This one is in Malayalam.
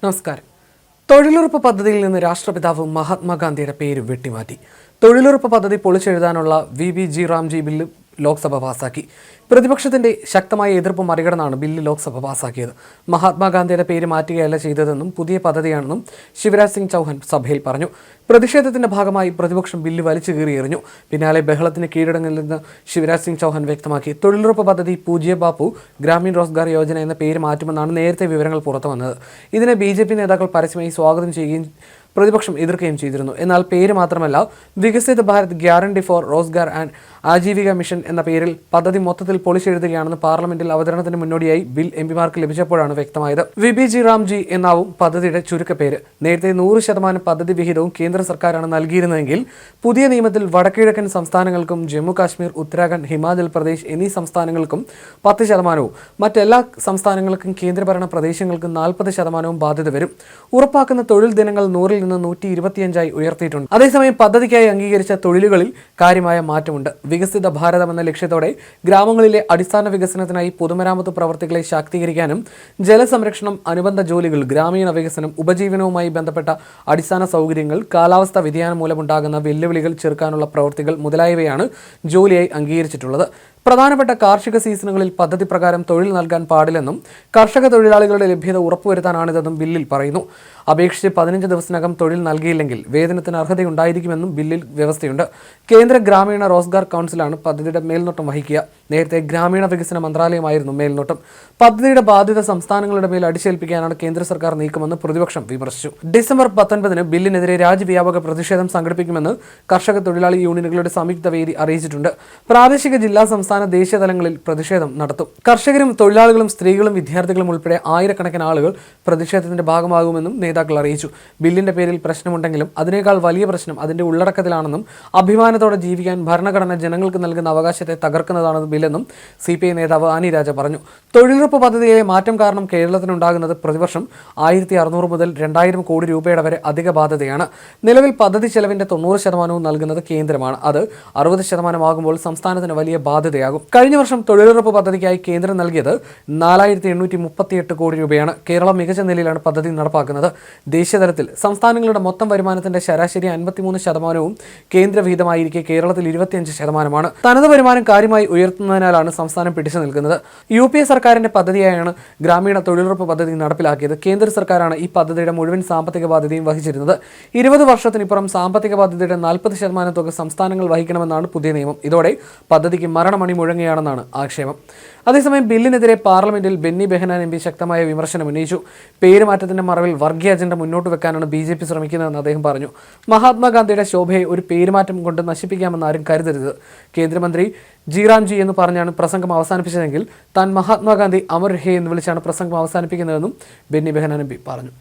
നമസ്കാരം. തൊഴിലുറപ്പ് പദ്ധതിയിൽ നിന്ന് രാഷ്ട്രപിതാവ് മഹാത്മാഗാന്ധിയുടെ പേര് വെട്ടിമാറ്റി. തൊഴിലുറപ്പ് പദ്ധതി പൊളിച്ചെഴുതാനുള്ള VBG റാംജി ബില്ല് ലോക്സഭ പാസാക്കി. പ്രതിപക്ഷത്തിന്റെ ശക്തമായ എതിർപ്പ് മറികടന്നാണ് ബില്ല് ലോക്സഭ പാസാക്കിയത്. മഹാത്മാഗാന്ധിയുടെ പേര് മാറ്റുകയല്ല ചെയ്തതെന്നും പുതിയ പദ്ധതിയാണെന്നും ശിവരാജ് സിംഗ് ചൗഹാൻ സഭയിൽ പറഞ്ഞു. പ്രതിഷേധത്തിന്റെ ഭാഗമായി പ്രതിപക്ഷം ബില്ല് വലിച്ചു കീറിയെറിഞ്ഞു. പിന്നാലെ ബഹളത്തിന് കീഴടങ്ങില്ലെന്ന് ശിവരാജ് സിംഗ് ചൗഹാൻ വ്യക്തമാക്കി. തൊഴിലുറപ്പ് പദ്ധതി പൂജ്യ ബാപ്പു ഗ്രാമീൺ റോസ്ഗാർ യോജന എന്ന പേര് മാറ്റുമെന്നാണ് നേരത്തെ വിവരങ്ങൾ പുറത്തുവന്നത്. ഇതിനെ BJP നേതാക്കൾ പരസ്യമായി സ്വാഗതം ചെയ്യുകയും പ്രതിപക്ഷം എതിർക്കുകയും ചെയ്തിരുന്നു. എന്നാൽ പേര് മാത്രമല്ല, വികസിത Bharat guarantee four Rozgar and Aajeevika mission എന്ന പേരിൽ പദ്ധതി മൊത്തത്തിൽ പൊളിച്ചെഴുതുകയാണെന്ന് പാർലമെന്റിൽ അവതരണത്തിന് മുന്നോടിയായി ബിൽ MPമാർക്ക് ലഭിച്ചപ്പോഴാണ് വ്യക്തമായത്. VBG റാംജി എന്നാവും പദ്ധതിയുടെ ചുരുക്കപ്പേര്. നേരത്തെ 100% പദ്ധതി വിഹിതവും കേന്ദ്ര സർക്കാരാണ് നൽകിയിരുന്നതെങ്കിൽ പുതിയ നിയമത്തിൽ വടക്കുകിഴക്കൻ സംസ്ഥാനങ്ങൾക്കും ജമ്മു കാശ്മീർ, ഉത്തരാഖണ്ഡ്, ഹിമാചൽ പ്രദേശ് എന്നീ സംസ്ഥാനങ്ങൾക്കും 10%വും മറ്റെല്ലാ സംസ്ഥാനങ്ങൾക്കും കേന്ദ്രഭരണ പ്രദേശങ്ങൾക്കും 40%വും ബാധ്യത വരും. ഉറപ്പാക്കുന്ന തൊഴിൽ ദിനങ്ങൾ 100-ൽ നിന്ന് 125 ഉയർത്തിയിട്ടുണ്ട്. അതേസമയം പദ്ധതിക്കായി അംഗീകരിച്ച തൊഴിലുകളിൽ കാര്യമായ മാറ്റമുണ്ട്. വികസിത ഭാരതം എന്ന ലക്ഷ്യത്തോടെ ഗ്രാമങ്ങളിലെ അടിസ്ഥാന വികസനത്തിനായി പൊതുമരാമത്ത് പ്രവർത്തികളെ ശാക്തീകരിക്കാനും ജലസംരക്ഷണം, അനുബന്ധ ജോലികൾ, ഗ്രാമീണ വികസനം, ഉപജീവനവുമായി ബന്ധപ്പെട്ട അടിസ്ഥാന സൗകര്യങ്ങൾ, കാലാവസ്ഥാ വ്യതിയാനം മൂലമുണ്ടാകുന്ന വെല്ലുവിളികൾ ചെറുക്കാനുള്ള പ്രവൃത്തികൾ മുതലായവയാണ് ജോലിയായി അംഗീകരിച്ചിട്ടുള്ളത്. പ്രധാനപ്പെട്ട കാർഷിക സീസണുകളിൽ പദ്ധതി പ്രകാരം തൊഴിൽ നൽകാൻ പാടില്ലെന്നും കർഷക തൊഴിലാളികളുടെ ലഭ്യത ഉറപ്പുവരുത്താനാണിതെന്നും ബില്ലിൽ പറയുന്നു. അപേക്ഷിച്ച് 15 ദിവസത്തിനകം തൊഴിൽ നൽകിയില്ലെങ്കിൽ വേതനത്തിന് അർഹതയുണ്ടായിരിക്കുമെന്നും ബില്ലിൽ വ്യവസ്ഥയുണ്ട്. കേന്ദ്ര ഗ്രാമീണ റോസ്ഗാർ കൗൺസിലാണ് പദ്ധതിയുടെ മേൽനോട്ടം വഹിക്കുക. നേരത്തെ ഗ്രാമീണ വികസന മന്ത്രാലയമായിരുന്നു മേൽനോട്ടം. പദ്ധതിയുടെ ബാധ്യത സംസ്ഥാനങ്ങളുടെ മേൽ അടിച്ചേൽപ്പിക്കാനാണ് കേന്ദ്ര സർക്കാർ നീക്കമെന്ന് പ്രതിപക്ഷം വിമർശിച്ചു. ഡിസംബർ 19 ബില്ലിനെതിരെ രാജ്യവ്യാപക പ്രതിഷേധം സംഘടിപ്പിക്കുമെന്ന് കർഷക തൊഴിലാളി യൂണിയനുകളുടെ സംയുക്ത വേദി അറിയിച്ചിട്ടുണ്ട്. പ്രാദേശിക ജില്ലാ സംസ്ഥാന ദേശീയ തലങ്ങളിൽ പ്രതിഷേധം നടത്തും. കർഷകരും തൊഴിലാളികളും സ്ത്രീകളും വിദ്യാർത്ഥികളും ഉൾപ്പെടെ ആയിരക്കണക്കിന് ആളുകൾ പ്രതിഷേധത്തിന്റെ ഭാഗമാകുമെന്നും നേതാക്കൾ അറിയിച്ചു. ബില്ലിന്റെ പേരിൽ പ്രശ്നമുണ്ടെങ്കിലും അതിനേക്കാൾ വലിയ പ്രശ്നം അതിന്റെ ഉള്ളടക്കത്തിലാണെന്നും അഭിമാനത്തോടെ ജീവിക്കാൻ ഭരണഘടന ജനങ്ങൾക്ക് നൽകുന്ന അവകാശത്തെ തകർക്കുന്നതാണ് ബില്ലെന്നും CPI നേതാവ് ആനി രാജ പറഞ്ഞു. തൊഴിലുറപ്പ് പദ്ധതിയിലെ മാറ്റം കാരണം കേരളത്തിനുണ്ടാകുന്നത് പ്രതിവർഷം 1600 മുതൽ 2000 കോടി രൂപയുടെ വരെ അധിക ബാധ്യതയാണ്. നിലവിൽ പദ്ധതി ചെലവിന്റെ 90% നൽകുന്നത് കേന്ദ്രമാണ്. അത് 60% ആകുമ്പോൾ സംസ്ഥാനത്തിന് വലിയ ബാധ്യതയാകും. കഴിഞ്ഞ വർഷം തൊഴിലുറപ്പ് പദ്ധതിക്കായി കേന്ദ്രം നൽകിയത് 4838 കോടി രൂപയാണ്. കേരളം മികച്ച നിലയിലാണ് പദ്ധതി നടപ്പാക്കുന്നത്. ദേശീയതലത്തിൽ സംസ്ഥാനങ്ങളുടെ മൊത്തം വരുമാനത്തിന്റെ ശരാശരി 53%വും കേന്ദ്ര വിഹിതമായിരിക്കെ കേരളത്തിൽ 25%. തനത് വരുമാനം കാര്യമായി ഉയർത്തുന്നതിനാലാണ് സംസ്ഥാനം പിടിച്ചു നിൽക്കുന്നത്. UPA സർക്കാരിന്റെ പദ്ധതിയായാണ് ഗ്രാമീണ തൊഴിലുറപ്പ് പദ്ധതി നടപ്പിലാക്കിയത്. കേന്ദ്ര സർക്കാരാണ് ഈ പദ്ധതിയുടെ മുഴുവൻ സാമ്പത്തിക ബാധ്യതയും വഹിച്ചിരുന്നത്. 20 വർഷത്തിനിപ്പുറം സാമ്പത്തിക ബാധ്യതയുടെ 40% തുക സംസ്ഥാനങ്ങൾ വഹിക്കണമെന്നാണ് പുതിയ നിയമം. ഇതോടെ പദ്ധതിക്ക് മരണമണി മുഴങ്ങുകയാണെന്നാണ് ആക്ഷേപം. അതേസമയം ബില്ലിനെതിരെ പാർലമെന്റിൽ ബെന്നി ബെഹനാൻ MP ശക്തമായ വിമർശനം ഉന്നയിച്ചു. പേരുമാറ്റത്തിന്റെ മറവിൽ വർഗീയ അജണ്ട മുന്നോട്ട് വെക്കാനാണ് BJP ശ്രമിക്കുന്നതെന്ന് അദ്ദേഹം പറഞ്ഞു. മഹാത്മാഗാന്ധിയുടെ ശോഭയെ ഒരു പേരുമാറ്റം കൊണ്ട് നശിപ്പിക്കാമെന്ന് ആരും കരുതരുത്. കേന്ദ്രമന്ത്രി റാംജി എന്ന് പറഞ്ഞാണ് പ്രസംഗം അവസാനിപ്പിച്ചതെങ്കിൽ താൻ മഹാത്മാഗാന്ധി അമർ രഹേ എന്ന് വിളിച്ചാണ് പ്രസംഗം അവസാനിപ്പിക്കുന്നതെന്നും ബെന്നി ബെഹനാൻ MP പറഞ്ഞു.